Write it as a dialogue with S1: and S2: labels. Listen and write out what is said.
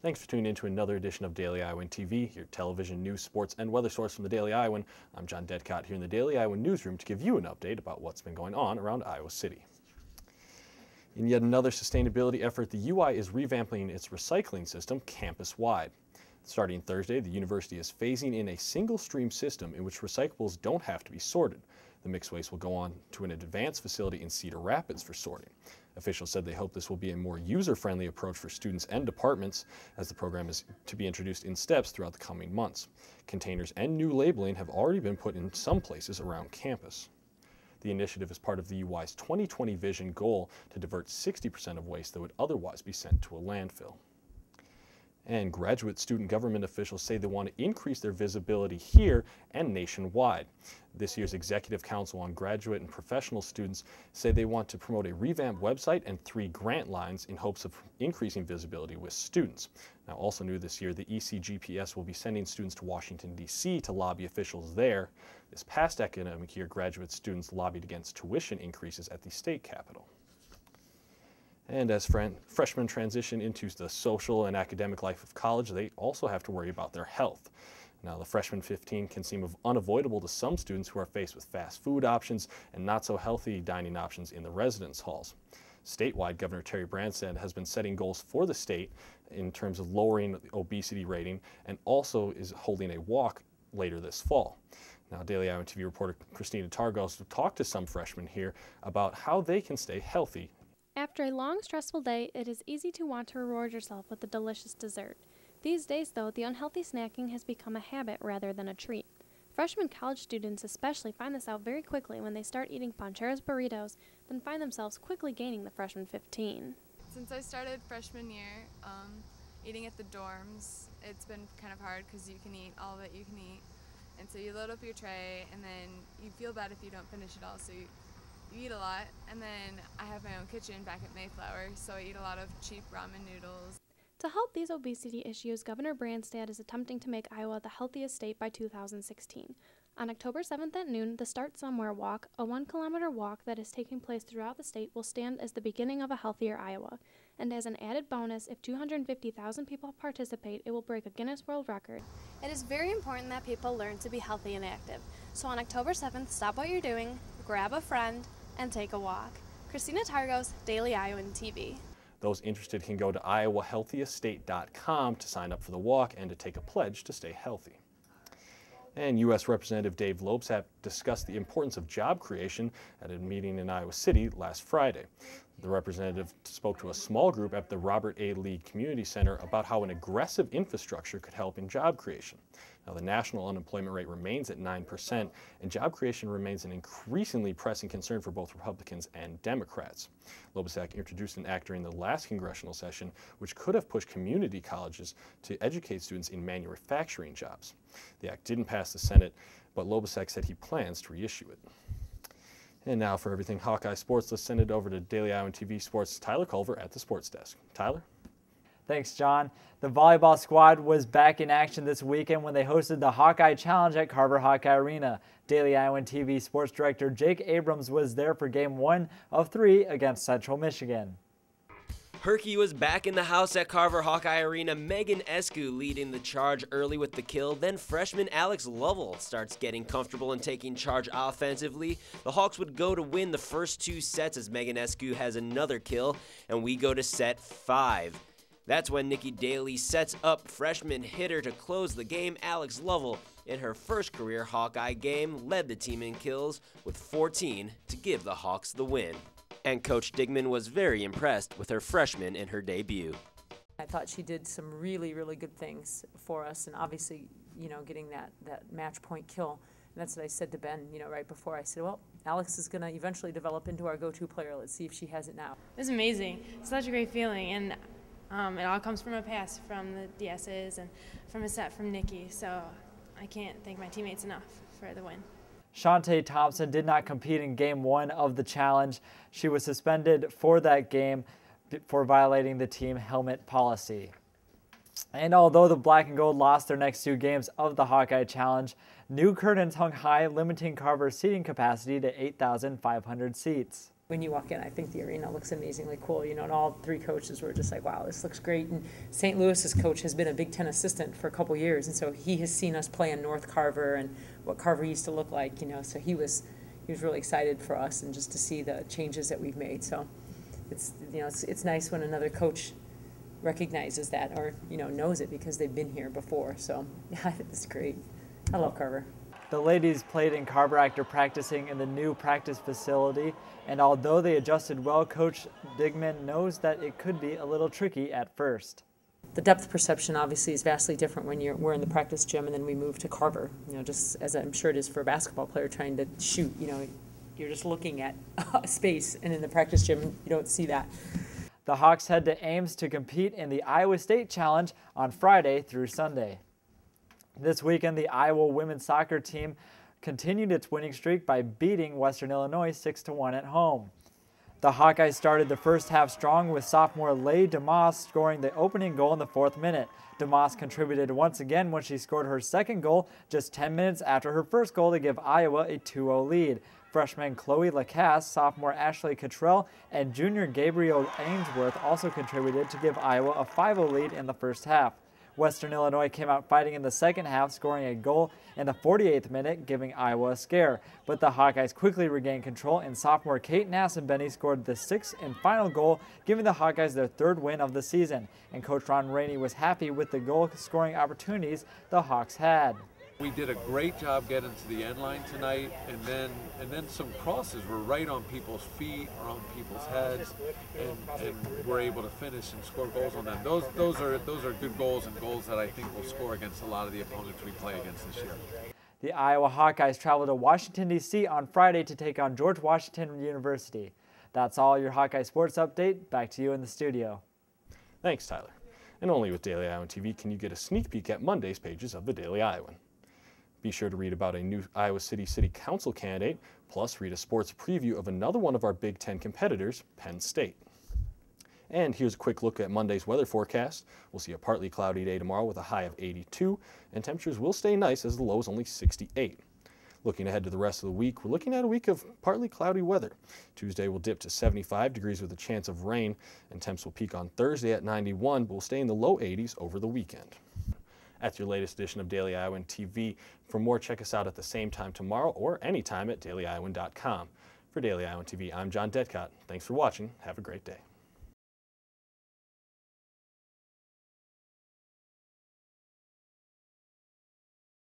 S1: Thanks for tuning in to another edition of Daily Iowan TV, your television news, sports, and weather source from the Daily Iowan. I'm John Dedcott here in the Daily Iowan newsroom to give you an update about what's been going on around Iowa City. In yet another sustainability effort, the UI is revamping its recycling system campus-wide. Starting Thursday, the university is phasing in a single-stream system in which recyclables don't have to be sorted. The mixed waste will go on to an advanced facility in Cedar Rapids for sorting. Officials said they hope this will be a more user-friendly approach for students and departments, as the program is to be introduced in steps throughout the coming months. Containers and new labeling have already been put in some places around campus. The initiative is part of the UI's 2020 vision goal to divert 60% of waste that would otherwise be sent to a landfill. And graduate student government officials say they want to increase their visibility here and nationwide. This year's Executive Council on Graduate and Professional Students say they want to promote a revamped website and 3 grant lines in hopes of increasing visibility with students. Now, also new this year, the ECGPS will be sending students to Washington, D.C. to lobby officials there. This past academic year, graduate students lobbied against tuition increases at the state capitol. And as freshmen transition into the social and academic life of college, they also have to worry about their health. Now, the freshman 15 can seem unavoidable to some students who are faced with fast food options and not so healthy dining options in the residence halls. Statewide, Governor Terry Branstad has been setting goals for the state in terms of lowering the obesity rating, and also is holding a walk later this fall. Now, Daily Iowan TV reporter Christina Targos talked to some freshmen here about how they can stay healthy.
S2: After a long, stressful day, it is easy to want to reward yourself with a delicious dessert. These days, though, the unhealthy snacking has become a habit rather than a treat. Freshman college students especially find this out very quickly when they start eating Pancheros burritos, then find themselves quickly gaining the freshman 15.
S3: Since I started freshman year, eating at the dorms, it's been kind of hard because you can eat all that you can eat. And so you load up your tray, and then you feel bad if you don't finish it all, so you eat a lot. And then I have my own kitchen back at Mayflower, so I eat a lot of cheap ramen noodles.
S2: To help these obesity issues, Governor Branstad is attempting to make Iowa the healthiest state by 2016. On October 7th at noon, the Start Somewhere Walk, a 1-kilometer walk that is taking place throughout the state, will stand as the beginning of a healthier Iowa. And as an added bonus, if 250,000 people participate, it will break a Guinness World Record. It is very important that people learn to be healthy and active. So on October 7th, stop what you're doing, grab a friend, and take a walk. Christina Targos, Daily Iowan TV.
S1: Those interested can go to iowahealthieststate.com to sign up for the walk and to take a pledge to stay healthy. And U.S. Representative Dave Loebsack discussed the importance of job creation at a meeting in Iowa City last Friday. The representative spoke to a small group at the Robert A. Lee Community Center about how an aggressive infrastructure could help in job creation. Now, the national unemployment rate remains at 9%, and job creation remains an increasingly pressing concern for both Republicans and Democrats. Loebsack introduced an act during the last congressional session which could have pushed community colleges to educate students in manufacturing jobs. The act didn't pass the Senate, but Loebsack said he plans to reissue it. And now for everything Hawkeye sports, let's send it over to Daily Iowan TV Sports' Tyler Culver at the sports desk. Tyler?
S4: Thanks, John. The volleyball squad was back in action this weekend when they hosted the Hawkeye Challenge at Carver Hawkeye Arena. Daily Iowan TV Sports Director Jake Abrams was there for Game 1 of 3 against Central Michigan.
S5: Herky was back in the house at Carver Hawkeye Arena. Megan Escu leading the charge early with the kill. Then freshman Alex Lovell starts getting comfortable and taking charge offensively. The Hawks would go to win the first 2 sets as Megan Escu has another kill, and we go to set 5. That's when Nikki Daly sets up freshman hitter to close the game. Alex Lovell, in her first career Hawkeye game, led the team in kills with 14 to give the Hawks the win. And Coach Digman was very impressed with her freshman in her debut.
S6: I thought she did some really, really good things for us, and obviously, getting that match point kill. And that's what I said to Ben, right before. I said, well, Alex is going to eventually develop into our go-to player. Let's see if she has it now.
S7: It was amazing. Such a great feeling, and it all comes from a pass from the DSs and from a set from Nikki. So I can't thank my teammates enough for the win.
S4: Shantae Thompson did not compete in Game 1 of the challenge. She was suspended for that game for violating the team helmet policy. And although the Black and Gold lost their next 2 games of the Hawkeye Challenge, new curtains hung high, limiting Carver's seating capacity to 8,500 seats.
S6: When you walk in, I think the arena looks amazingly cool, you know, and all three coaches were just like, wow, this looks great. And St. Louis's coach has been a Big Ten assistant for a couple years, and so he has seen us play in North Carver and what Carver used to look like, you know, so he was really excited for us and just to see the changes that we've made. So it's, you know, it's nice when another coach recognizes that or, you know, knows it because they've been here before. So yeah, it's great. I love Carver.
S4: The ladies played in Carver after practicing in the new practice facility, and although they adjusted well, Coach Digman knows that it could be a little tricky at first.
S6: The depth perception obviously is vastly different when we're in the practice gym and then we move to Carver. You know, just as I'm sure it is for a basketball player trying to shoot, you know, you're just looking at space, and in the practice gym you don't see that.
S4: The Hawks head to Ames to compete in the Iowa State Challenge on Friday through Sunday. This weekend, the Iowa women's soccer team continued its winning streak by beating Western Illinois 6-1 at home. The Hawkeyes started the first half strong with sophomore Leigh DeMoss scoring the opening goal in the 4th minute. DeMoss contributed once again when she scored her second goal just 10 minutes after her first goal to give Iowa a 2-0 lead. Freshman Chloe Lacasse, sophomore Ashley Cottrell, and junior Gabriel Ainsworth also contributed to give Iowa a 5-0 lead in the first half. Western Illinois came out fighting in the second half, scoring a goal in the 48th minute, giving Iowa a scare. But the Hawkeyes quickly regained control, and sophomore Kate Nassenbenny scored the 6th and final goal, giving the Hawkeyes their 3rd win of the season. And Coach Ron Rainey was happy with the goal-scoring opportunities the Hawks had.
S8: We did a great job getting to the end line tonight, and then some crosses were right on people's feet or on people's heads, and we're able to finish and score goals on them. Those are good goals, and goals that I think will score against a lot of the opponents we play against this year.
S4: The Iowa Hawkeyes travel to Washington, D.C. on Friday to take on George Washington University. That's all your Hawkeye sports update. Back to you in the studio.
S1: Thanks, Tyler. And only with Daily Iowan TV can you get a sneak peek at Monday's pages of the Daily Iowan. Be sure to read about a new Iowa City City Council candidate, plus read a sports preview of another one of our Big Ten competitors, Penn State. And here's a quick look at Monday's weather forecast. We'll see a partly cloudy day tomorrow with a high of 82, and temperatures will stay nice as the low is only 68. Looking ahead to the rest of the week, we're looking at a week of partly cloudy weather. Tuesday will dip to 75 degrees with a chance of rain, and temps will peak on Thursday at 91, but will stay in the low 80s over the weekend. That's your latest edition of Daily Iowan TV. For more, check us out at the same time tomorrow or anytime at dailyiowan.com. For Daily Iowan TV, I'm John Dedcott. Thanks for watching. Have a great day.